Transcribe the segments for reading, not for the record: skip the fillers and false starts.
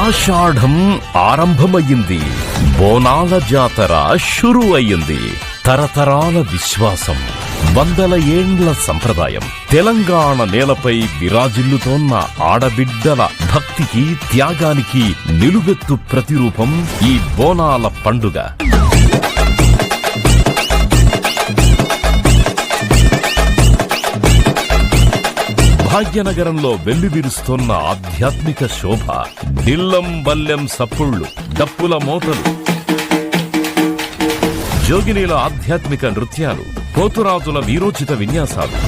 ఆషాఢం ఆరంభమయ్యింది. బోనాల జాతర షురు అయ్యింది. తరతరాల విశ్వాసం, వందల ఏండ్ల సంప్రదాయం, తెలంగాణ నేలపై విరాజిల్లుతోన్న ఆడబిడ్డల భక్తికి, త్యాగానికి నిలువెత్తు ప్రతిరూపం ఈ బోనాల పండుగ. భాగ్యనగరంలో వెల్లివిరుస్తోన్న ఆధ్యాత్మిక శోభ, దిల్లం బల్లెం సప్పుళ్లు, డప్పుల మోతలు, జోగినీల ఆధ్యాత్మిక నృత్యాలు, పోతురాజుల వీరోచిత విన్యాసాలు,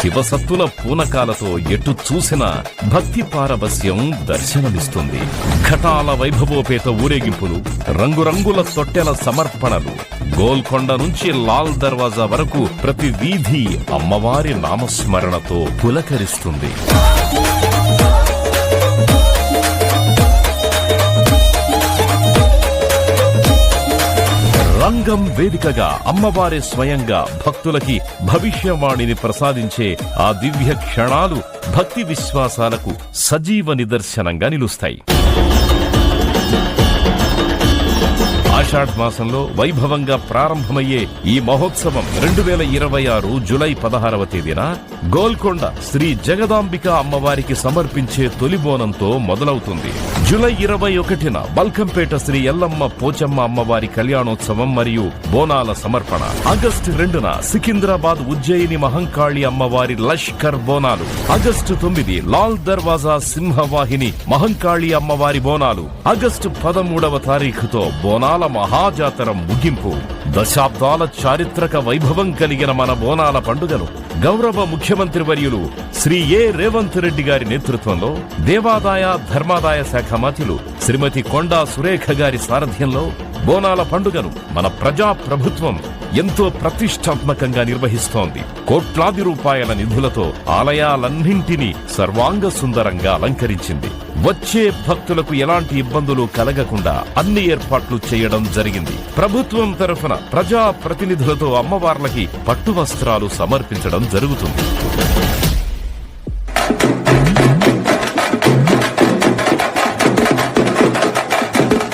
శివసత్తుల పూనకాలతో ఎటు చూసిన భక్తి పారవస్యం దర్శనమిస్తుంది. ఘటాల వైభవోపేత ఊరేగింపులు, రంగురంగుల తొట్టెల సమర్పణలు, గోల్కొండ నుంచి లాల్ దర్వాజా వరకు ప్రతి వీధి అమ్మవారి నామస్మరణతో పులకరిస్తుంది. రంగం వేదికగా అమ్మవారి స్వయంగా భక్తులకి భవిష్యవాణిని ప్రసాదించే ఆ దివ్య క్షణాలు భక్తి విశ్వాసాలకు సజీవ నిదర్శనంగా నిలుస్తాయి. ఆషాఢ మాసంలో వైభవంగా ప్రారంభమయ్యే ఈ మహోత్సవం 2026 జూలై 16వ తేదీన గోల్కొండ శ్రీ జగదాంబిక అమ్మవారికి సమర్పించే తొలి బోనంతో మొదలవుతుంది. జూలై 21న బల్కంపేట శ్రీ ఎల్లమ్మ పోచమ్మ అమ్మవారి కళ్యాణోత్సవం మరియు బోనాల సమర్పణ. ఆగస్టు 2న సికింద్రాబాద్ ఉజ్జయిని మహంకాళి అమ్మవారి లష్కర్ బోనాలు. ఆగస్టు 9 లాల్ దర్వాజా సింహవాహిని మహంకాళి అమ్మవారి బోనాలు. ఆగస్టు 13వ తారీఖుతో బోనాల మహాజాతర ముగింపు. దశాబ్దాల చారిత్రక వైభవం కలిగిన మన బోనాల పండుగను గౌరవ ముఖ్యమంత్రి వర్యులు శ్రీ ఏ రేవంత్ రెడ్డి గారి నేతృత్వంలో దేవాదాయ ధర్మాదాయ శాఖ మంత్రులు శ్రీమతి కొండా సురేఖ గారి సారథ్యంలో బోనాల పండుగను మన ప్రజా ప్రభుత్వం ఎంతో ప్రతిష్టాత్మకంగా నిర్వహిస్తోంది. కోట్లాది రూపాయల నిధులతో ఆలయాలన్నింటినీ సర్వాంగ సుందరంగా అలంకరించింది. వచ్చే భక్తులకు ఎలాంటి ఇబ్బందులు కలగకుండా అన్ని ఏర్పాట్లు చేయడం జరిగింది. ప్రభుత్వం తరఫున ప్రజా ప్రతినిధులతో అమ్మవార్లకి పట్టు వస్త్రాలు సమర్పించడం జరుగుతుంది.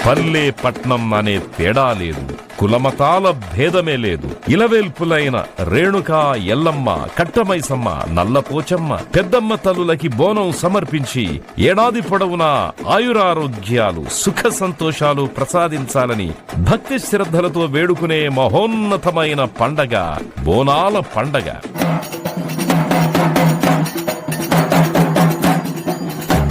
పల్లె పట్నం అనే తేడా లేదు, కులమతాల భేదమే లేదు. ఇలవేల్పులైన రేణుకా, ఎల్లమ్మ, కట్టమైసమ్మ, నల్లపోచమ్మ, పెద్దమ్మ తల్లులకి బోనం సమర్పించి ఏడాది పొడవునా ఆయురారోగ్యాలు, సుఖ సంతోషాలు ప్రసాదించాలని భక్తి శ్రద్ధలతో వేడుకునే మహోన్నతమైన పండగ బోనాల పండగ.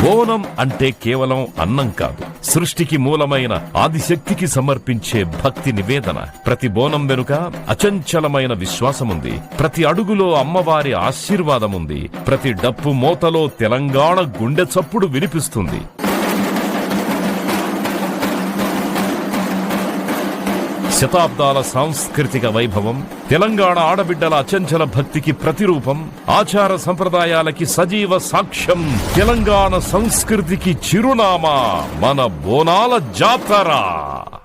బోనం అంటే కేవలం అన్నం కాదు, సృష్టికి మూలమైన ఆదిశక్తికి సమర్పించే భక్తి నివేదన. ప్రతి బోనం వెనుక అచంచలమైన విశ్వాసముంది. ప్రతి అడుగులో అమ్మవారి ఆశీర్వాదముంది. ప్రతి డప్పు మోతలో తెలంగాణ గుండె చప్పుడు వినిపిస్తుంది. శతాబ్దాల సాంస్కృతిక వైభవం, తెలంగాణ ఆడబిడ్డల అచంచల భక్తికి ప్రతిరూపం, ఆచార సంప్రదాయాలకి సజీవ సాక్ష్యం, తెలంగాణ సంస్కృతికి చిరునామా మన బోనాల జాతర.